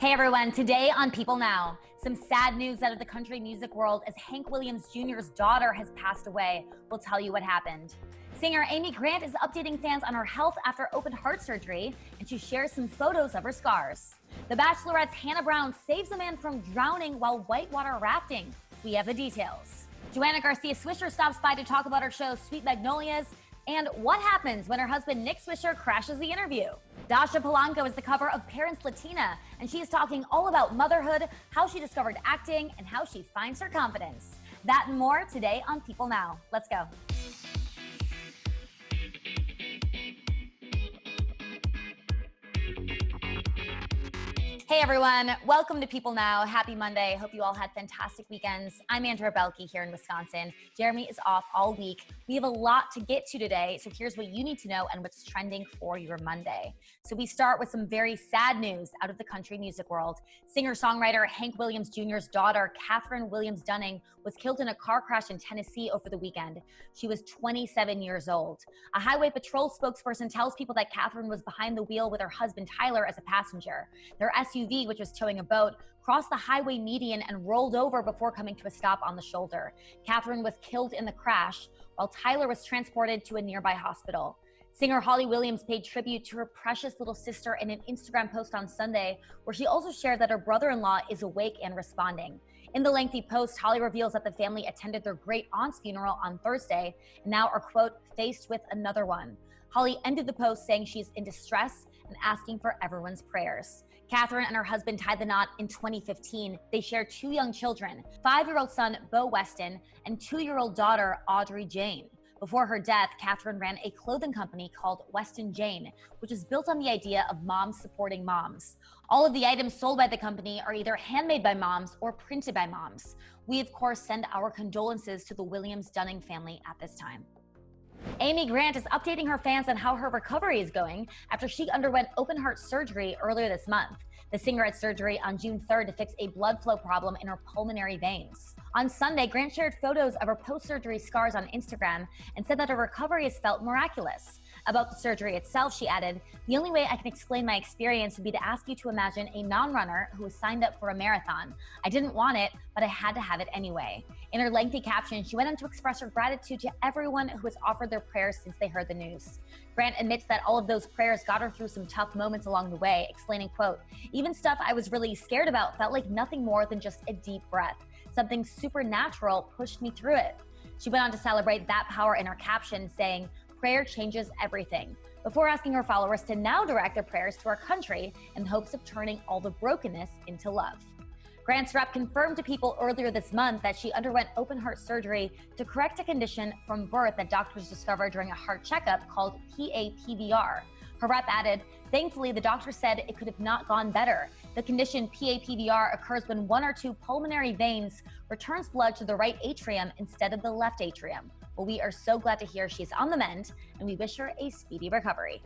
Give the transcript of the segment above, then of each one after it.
Hey everyone, today on People Now, some sad news out of the country music world as Hank Williams Jr.'s daughter has passed away. We'll tell you what happened. Singer Amy Grant is updating fans on her health after open heart surgery, and she shares some photos of her scars. The Bachelorette's Hannah Brown saves a man from drowning while whitewater rafting. We have the details. Joanna Garcia Swisher stops by to talk about her show Sweet Magnolias, and what happens when her husband Nick Swisher crashes the interview. Dasha Polanco is the cover of Parents Latina, and she is talking all about motherhood, how she discovered acting, and how she finds her confidence. That and more today on People Now. Let's go. Hey everyone, welcome to People Now. Happy Monday. Hope you all had fantastic weekends. I'm Andrea Boehlke here in Wisconsin. Jeremy is off all week. We have a lot to get to today, so here's what you need to know and what's trending for your Monday. So we start with some very sad news out of the country music world. Singer-songwriter Hank Williams Jr.'s daughter, Catherine Williams Dunning, was killed in a car crash in Tennessee over the weekend. She was 27 years old. A highway patrol spokesperson tells people that Catherine was behind the wheel with her husband Tyler as a passenger. Their SUV, which was towing a boat, crossed the highway median and rolled over before coming to a stop on the shoulder. Catherine was killed in the crash, while Tyler was transported to a nearby hospital. Singer Holly Williams paid tribute to her precious little sister in an Instagram post on Sunday, where she also shared that her brother-in-law is awake and responding. In the lengthy post, Holly reveals that the family attended their great aunt's funeral on Thursday and now are, quote, faced with another one. Holly ended the post saying she's in distress and asking for everyone's prayers. Catherine and her husband tied the knot in 2015. They share two young children, 5-year-old son Beau Weston and 2-year-old daughter Audrey Jane. Before her death, Catherine ran a clothing company called Weston Jane, which is built on the idea of moms supporting moms. All of the items sold by the company are either handmade by moms or printed by moms. We, of course, send our condolences to the Williams-Dunning family at this time. Amy Grant is updating her fans on how her recovery is going after she underwent open heart surgery earlier this month. The singer had surgery on June 3rd to fix a blood flow problem in her pulmonary veins. On Sunday, Grant shared photos of her post-surgery scars on Instagram and said that her recovery has felt miraculous. About the surgery itself, she added, "The only way I can explain my experience would be to ask you to imagine a non-runner who was signed up for a marathon. I didn't want it, but I had to have it anyway." In her lengthy caption, she went on to express her gratitude to everyone who has offered their prayers since they heard the news. Grant admits that all of those prayers got her through some tough moments along the way, explaining, quote, "Even stuff I was really scared about felt like nothing more than just a deep breath. Something supernatural pushed me through it." She went on to celebrate that power in her caption, saying, "Prayer changes everything," before asking her followers to now direct their prayers to our country in hopes of turning all the brokenness into love. Grant's rep confirmed to People earlier this month that she underwent open heart surgery to correct a condition from birth that doctors discovered during a heart checkup called PAPVR. Her rep added, "Thankfully, the doctor said it could have not gone better. The condition PAPVR occurs when one or two pulmonary veins returns blood to the right atrium instead of the left atrium." Well, we are so glad to hear she's on the mend, and we wish her a speedy recovery.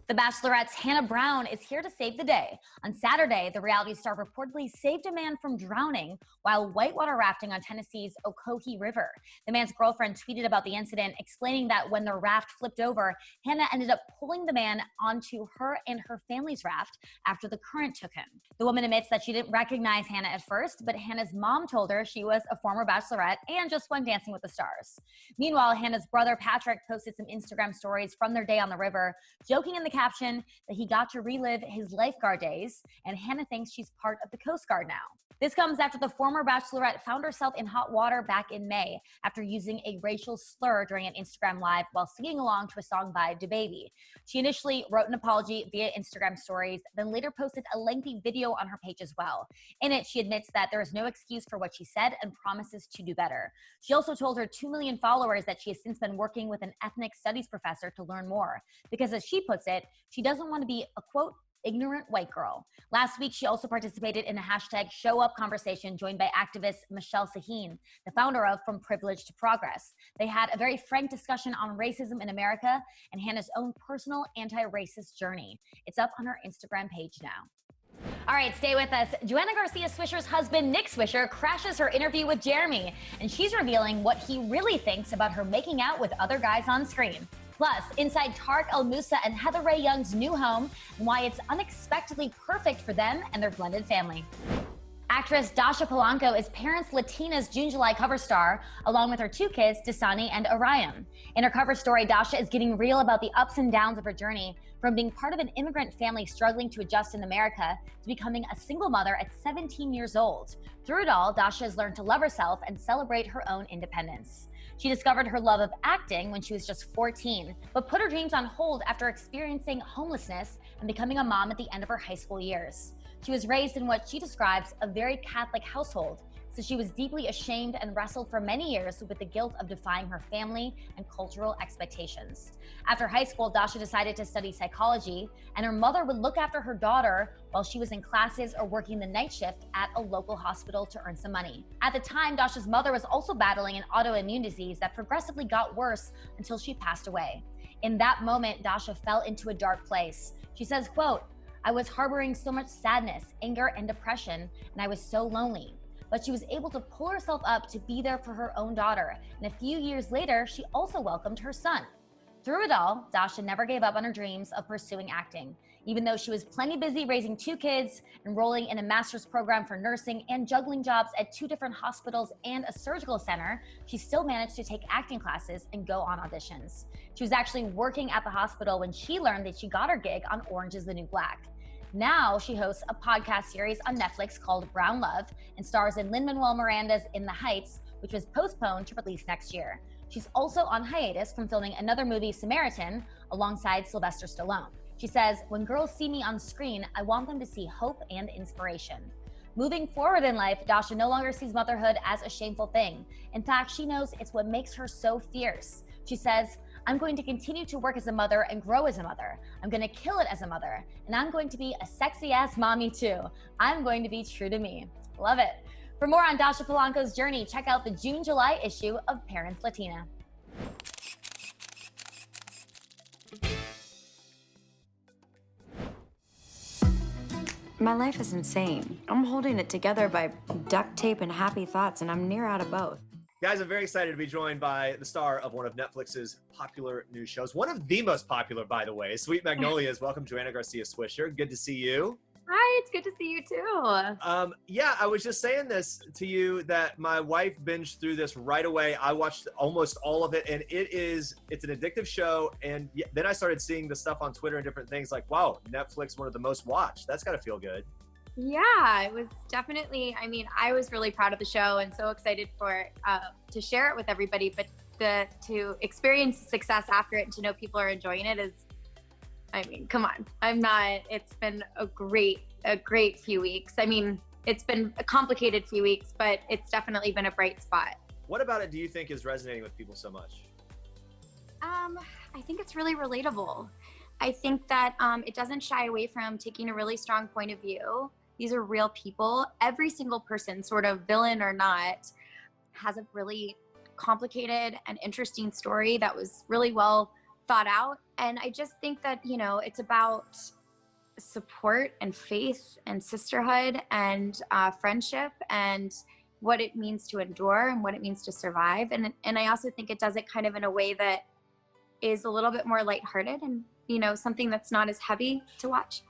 The Bachelorette's Hannah Brown is here to save the day. On Saturday, the reality star reportedly saved a man from drowning while whitewater rafting on Tennessee's Ocoee River. The man's girlfriend tweeted about the incident, explaining that when the raft flipped over, Hannah ended up pulling the man onto her and her family's raft after the current took him. The woman admits that she didn't recognize Hannah at first, but Hannah's mom told her she was a former Bachelorette and just went Dancing with the Stars. Meanwhile, Hannah's brother Patrick posted some Instagram stories from their day on the river, joking in the caption that he got to relive his lifeguard days, and Hannah thinks she's part of the Coast Guard now. This comes after the former Bachelorette found herself in hot water back in May after using a racial slur during an Instagram Live while singing along to a song by DaBaby. She initially wrote an apology via Instagram stories, then later posted a lengthy video on her page as well. In it, she admits that there is no excuse for what she said and promises to do better. She also told her 2 million followers that she has since been working with an ethnic studies professor to learn more, because as she puts it, she doesn't want to be a, quote, ignorant white girl. Last week, she also participated in a hashtag Show Up conversation joined by activist Michelle Sahin, the founder of From Privilege to Progress. They had a very frank discussion on racism in America and Hannah's own personal anti-racist journey. It's up on her Instagram page now. All right, stay with us. Joanna Garcia Swisher's husband, Nick Swisher, crashes her interview with Jeremy, and she's revealing what he really thinks about her making out with other guys on screen. Plus, inside Tarek El Moussa and Heather Ray Young's new home and why it's unexpectedly perfect for them and their blended family. Actress Dasha Polanco is Parents Latina's June-July cover star, along with her 2 kids, Dasani and Orion. In her cover story, Dasha is getting real about the ups and downs of her journey, from being part of an immigrant family struggling to adjust in America to becoming a single mother at 17 years old. Through it all, Dasha has learned to love herself and celebrate her own independence. She discovered her love of acting when she was just 14, but put her dreams on hold after experiencing homelessness and becoming a mom at the end of her high school years. She was raised in what she describes a very Catholic household, so she was deeply ashamed and wrestled for many years with the guilt of defying her family and cultural expectations. After high school, Dasha decided to study psychology, and her mother would look after her daughter while she was in classes or working the night shift at a local hospital to earn some money. At the time, Dasha's mother was also battling an autoimmune disease that progressively got worse until she passed away. In that moment, Dasha fell into a dark place. She says, quote, "I was harboring so much sadness, anger, and depression, and I was so lonely." But she was able to pull herself up to be there for her own daughter, and a few years later, she also welcomed her son. Through it all, Dasha never gave up on her dreams of pursuing acting. Even though she was plenty busy raising 2 kids, enrolling in a master's program for nursing, and juggling jobs at 2 different hospitals and a surgical center, she still managed to take acting classes and go on auditions. She was actually working at the hospital when she learned that she got her gig on Orange is the New Black. Now she hosts a podcast series on Netflix called Brown Love and stars in Lin-Manuel Miranda's In the Heights, which was postponed to release next year. She's also on hiatus from filming another movie, Samaritan, alongside Sylvester Stallone. She says, "When girls see me on screen, I want them to see hope and inspiration." Moving forward in life, Dasha no longer sees motherhood as a shameful thing. In fact, she knows it's what makes her so fierce. She says, "I'm going to continue to work as a mother and grow as a mother. I'm going to kill it as a mother. And I'm going to be a sexy ass mommy too. I'm going to be true to me." Love it. For more on Dasha Polanco's journey, check out the June-July issue of Parents Latina. My life is insane. I'm holding it together by duct tape and happy thoughts, and I'm near out of both. Guys, I'm very excited to be joined by the star of one of Netflix's popular news shows. One of the most popular, by the way, Sweet Magnolias. Welcome, Joanna Garcia Swisher. Good to see you. Hi, it's good to see you too. Yeah, I was just saying this to you that my wife binged through this right away. I watched almost all of it, and it's an addictive show. And then I started seeing the stuff on Twitter and different things like, wow, Netflix, one of the most watched. That's got to feel good. Yeah, it was definitely, I was really proud of the show and so excited to share it with everybody, but to experience success after it and to know people are enjoying it is, come on. It's been a great few weeks. It's been a complicated few weeks, but it's definitely been a bright spot. What about it do you think is resonating with people so much? I think it's really relatable. I think that it doesn't shy away from taking a really strong point of view. These are real people. Every single person, sort of villain or not, has a really complicated and interesting story that was really well thought out. And I just think that, it's about support and faith and sisterhood and friendship and what it means to endure and what it means to survive. And I also think it does it kind of in a way that is a little bit more lighthearted and, something that's not as heavy to watch.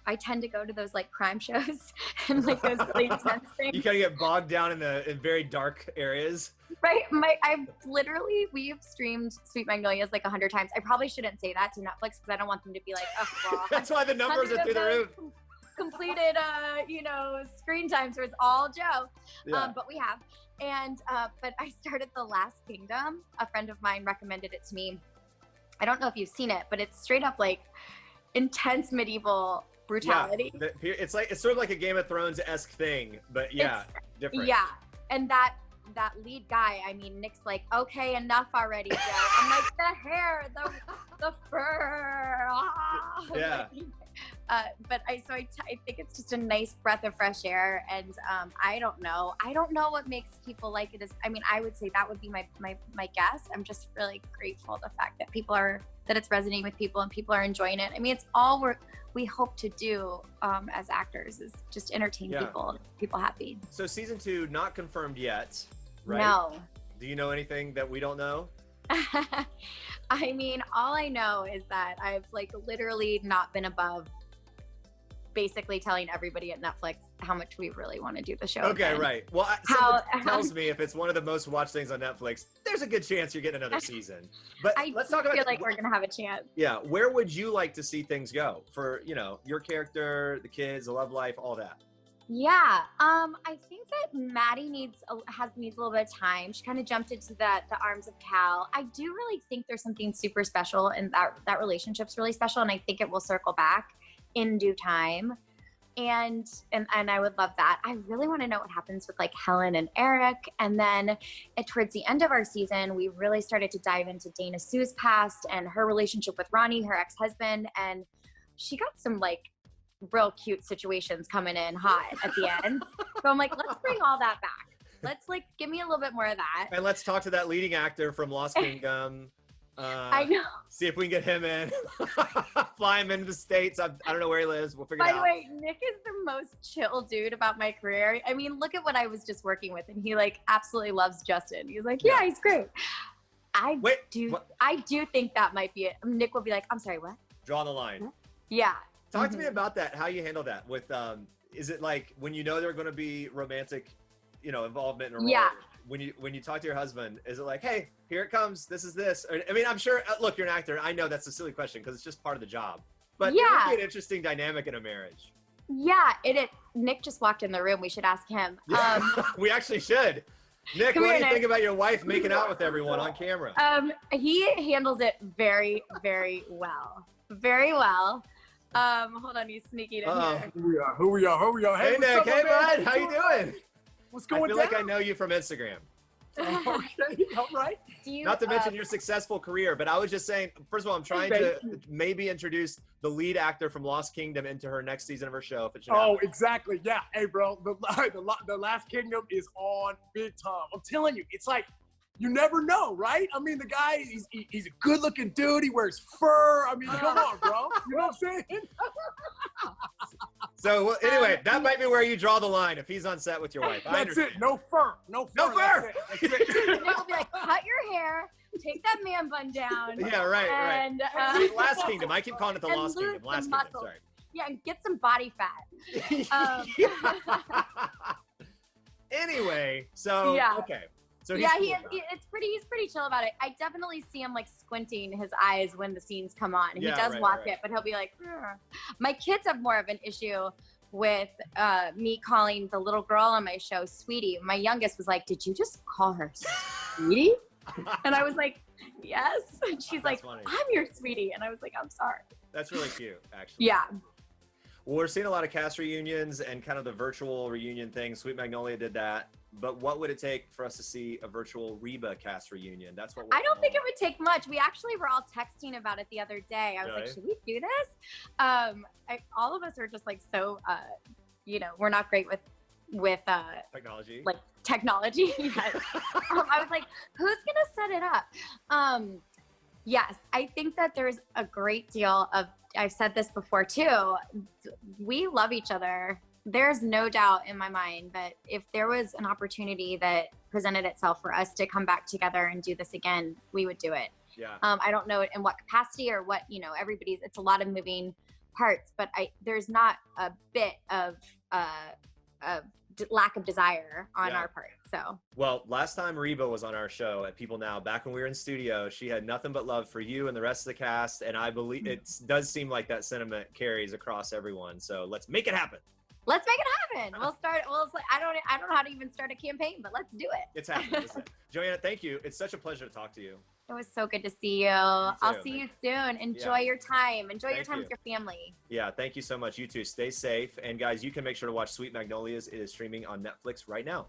I tend to go to those crime shows and those really intense things. You kind of get bogged down in very dark areas. Right. We've streamed Sweet Magnolias 100 times. I probably shouldn't say that to Netflix because I don't want them to be like, oh, well. That's why the numbers are through the roof. Completed, screen time, so it's all Joe. Yeah. But we have. And, but I started The Last Kingdom. A friend of mine recommended it to me. I don't know if you've seen it, but it's straight up intense medieval brutality. Yeah, it's sort of like a Game of Thrones-esque thing, but different. Yeah, and that lead guy, Nick's okay, enough already, Joe. I'm the hair, the fur. Yeah. But I think it's just a nice breath of fresh air, and I don't know what makes people like it. I would say that would be my guess. I'm just really grateful the fact that that it's resonating with people and people are enjoying it. It's all we hope to do as actors is just entertain people happy. So season 2 not confirmed yet, right? No. Do you know anything that we don't know? I mean, all I know is that I've like literally not been above basically telling everybody at Netflix how much we really want to do the show. Okay, again. right. Well, something tells me if it's one of the most watched things on Netflix, there's a good chance you're getting another season. But let's talk about. I feel like we're gonna have a chance. Yeah, where would you like to see things go for your character, the kids, the love life, all that? Yeah, I think that Maddie needs a little bit of time. She kind of jumped into the arms of Cal. I do really think there's something super special, and that relationship's really special, and I think it will circle back in due time. And I would love that. I really want to know what happens with like Helen and Eric. And then towards the end of our season, we really started to dive into Dana Sue's past and her relationship with Ronnie, her ex-husband, and she got some like real cute situations coming in hot at the end. So I'm like, let's bring all that back. Let's like give me a little bit more of that. And let's talk to that leading actor from Lost Kingdom. I know. See if we can get him in. Fly him into the States. I don't know where he lives. We'll figure it out. By the way, Nick is the most chill dude about my career. I mean, look at what I was just working with, and he like absolutely loves Justin. He's like, yeah, he's great. I do think that might be it. Nick will be like, I'm sorry, what? Draw the line. Yeah. Talk to me about that. How you handle that with is it like when you know they're going to be romantic, involvement in a role? Yeah. When you talk to your husband, is it like, hey, here it comes, this is this? Or, I mean, I'm sure, look, you're an actor. I know that's a silly question because it's just part of the job. But it would be an interesting dynamic in a marriage. Yeah, Nick just walked in the room. We should ask him. We actually should. Nick, what do you think about your wife making out with everyone on camera? He handles it very, very well. Very well. Hold on, he's sneaking in here. Who we are? Hey, Nick. Hey, bud. How you doing? What's going on? I feel like I know you from Instagram. Okay, all right. Not to mention your successful career, but I was just saying, first of all, I'm trying to maybe introduce the lead actor from Lost Kingdom into her next season of her show. If it should happen. Exactly. Yeah. Hey, bro, the Last Kingdom is on big time. I'm telling you, it's like, you never know, right? I mean, the guy, he's a good-looking dude. He wears fur. I mean, come on, bro. You know what I'm saying? So, anyway, that might be where you draw the line if he's on set with your wife. That's it. No fur. No fur. No fur. That's it. Nick will be like, cut your hair, take that man bun down. Yeah, right. And, Last Kingdom. I keep calling it the Lost Kingdom. Last Kingdom. Sorry. Yeah, and get some body fat. Anyway, so okay. So he's pretty chill about it. I definitely see him like squinting his eyes when the scenes come on. He does watch it, but he'll be like, "Ugh." My kids have more of an issue with me calling the little girl on my show Sweetie. My youngest was like, "Did you just call her Sweetie?" And I was like, "Yes." And she's like, funny. "I'm your sweetie." And I was like, "I'm sorry." That's really cute, actually. Yeah. Well, we're seeing a lot of cast reunions and kind of the virtual reunion thing. Sweet Magnolia did that. But what would it take for us to see a virtual Reba cast reunion? That's what I don't think it would take much. We actually were all texting about it the other day. I was like, should we do this? All of us are just like so, we're not great with technology. Like technology. Yes. I was like, who's gonna set it up? Yes, I think that there's a great deal of. I've said this before too. We love each other. There's no doubt in my mind that if there was an opportunity that presented itself for us to come back together and do this again, we would do it. Yeah. I don't know in what capacity or what, it's a lot of moving parts, but there's not a bit of lack of desire on our part. So. Well, last time Reba was on our show at People Now, back when we were in studio, she had nothing but love for you and the rest of the cast. And I believe it does seem like that sentiment carries across everyone. So let's make it happen. Let's make it happen. We'll start. I don't know how to even start a campaign, but let's do it. It's happening. Joanna, thank you. It's such a pleasure to talk to you. It was so good to see you. I'll see you soon. Enjoy your time. Enjoy your time with your family. Yeah, thank you so much. You too. Stay safe. And guys, you can make sure to watch Sweet Magnolias. It is streaming on Netflix right now.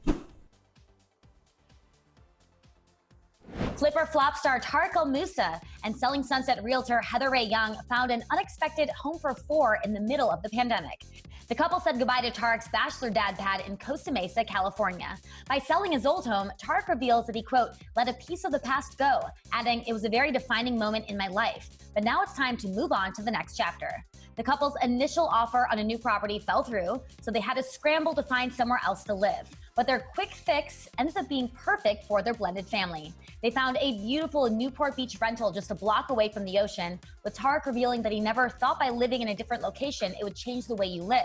Flipper flop star Tarek Musa and Selling Sunset realtor Heather Ray Young found an unexpected home for four in the middle of the pandemic. The couple said goodbye to Tarek's bachelor dad pad in Costa Mesa, California. By selling his old home, Tarek reveals that he, quote, let a piece of the past go, adding, it was a very defining moment in my life, but now it's time to move on to the next chapter. The couple's initial offer on a new property fell through, so they had to scramble to find somewhere else to live. But their quick fix ends up being perfect for their blended family. They found a beautiful Newport Beach rental just a block away from the ocean, with Tarek revealing that he never thought by living in a different location it would change the way you live.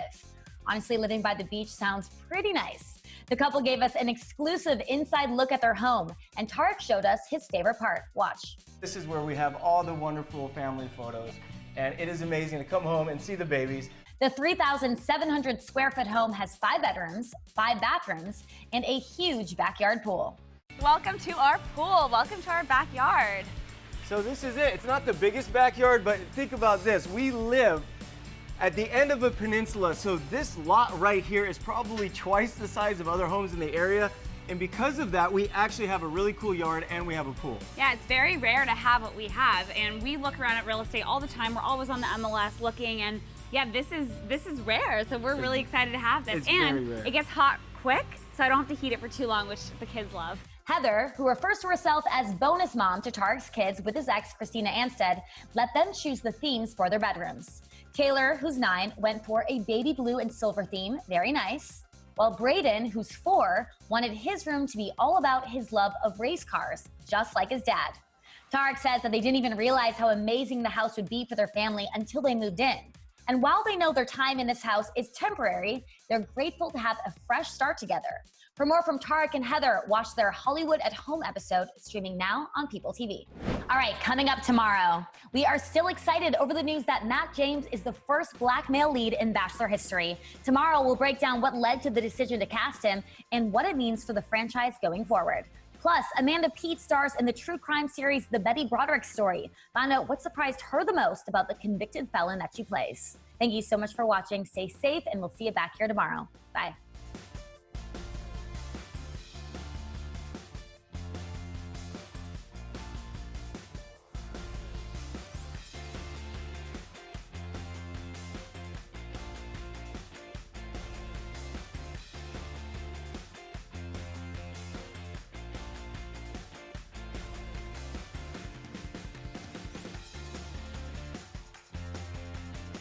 Honestly, living by the beach sounds pretty nice. The couple gave us an exclusive inside look at their home, and Tarek showed us his favorite part. Watch. This is where we have all the wonderful family photos, and it is amazing to come home and see the babies. The 3,700 square foot home has 5 bedrooms, 5 bathrooms, and a huge backyard pool. Welcome to our pool. Welcome to our backyard. So this is it. It's not the biggest backyard, but think about this. We live at the end of a peninsula, so this lot right here is probably twice the size of other homes in the area. And because of that, we actually have a really cool yard and we have a pool. Yeah, it's very rare to have what we have, and we look around at real estate all the time. We're always on the MLS looking, and yeah, this is rare, so we're really excited to have this. It's and very rare. It gets hot quick, so I don't have to heat it for too long, which the kids love. Heather, who refers to herself as bonus mom to Tarek's kids with his ex, Christina Anstead, let them choose the themes for their bedrooms. Taylor, who's 9, went for a baby blue and silver theme, very nice. While Braden, who's 4, wanted his room to be all about his love of race cars, just like his dad. Tarek says that they didn't even realize how amazing the house would be for their family until they moved in. And while they know their time in this house is temporary, they're grateful to have a fresh start together. For more from Tarek and Heather, watch their Hollywood at Home episode streaming now on PeopleTV. All right, coming up tomorrow, we are still excited over the news that Matt James is the first black male lead in Bachelor history. Tomorrow, we'll break down what led to the decision to cast him and what it means for the franchise going forward. Plus, Amanda Peet stars in the true crime series The Betty Broderick Story. Find out what surprised her the most about the convicted felon that she plays. Thank you so much for watching. Stay safe, and we'll see you back here tomorrow. Bye.